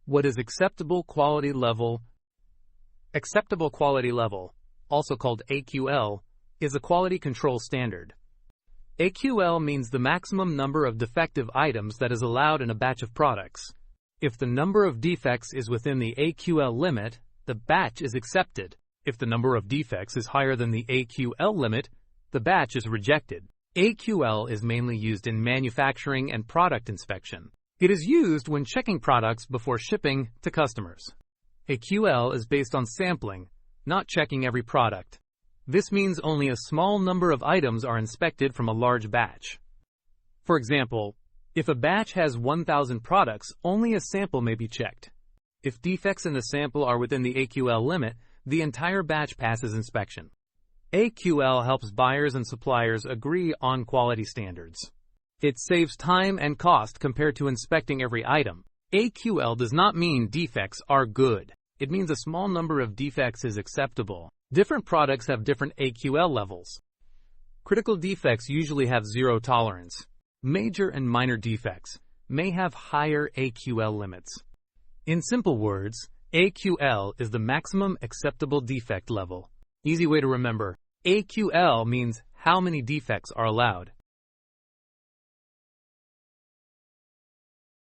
What is acceptable quality level? Acceptable quality level, also called AQL, is a quality control standard. AQL means the maximum number of defective items that is allowed in a batch of products. If the number of defects is within the AQL limit, the batch is accepted. If the number of defects is higher than the AQL limit, the batch is rejected. AQL is mainly used in manufacturing and product inspection. It is used when checking products before shipping to customers. AQL is based on sampling, not checking every product. This means only a small number of items are inspected from a large batch. For example, if a batch has 1,000 products, only a sample may be checked. If defects in the sample are within the AQL limit, the entire batch passes inspection. AQL helps buyers and suppliers agree on quality standards. It saves time and cost compared to inspecting every item. AQL does not mean defects are good. It means a small number of defects is acceptable. Different products have different AQL levels. Critical defects usually have zero tolerance. Major and minor defects may have higher AQL limits. In simple words, AQL is the maximum acceptable defect level. Easy way to remember, AQL means how many defects are allowed.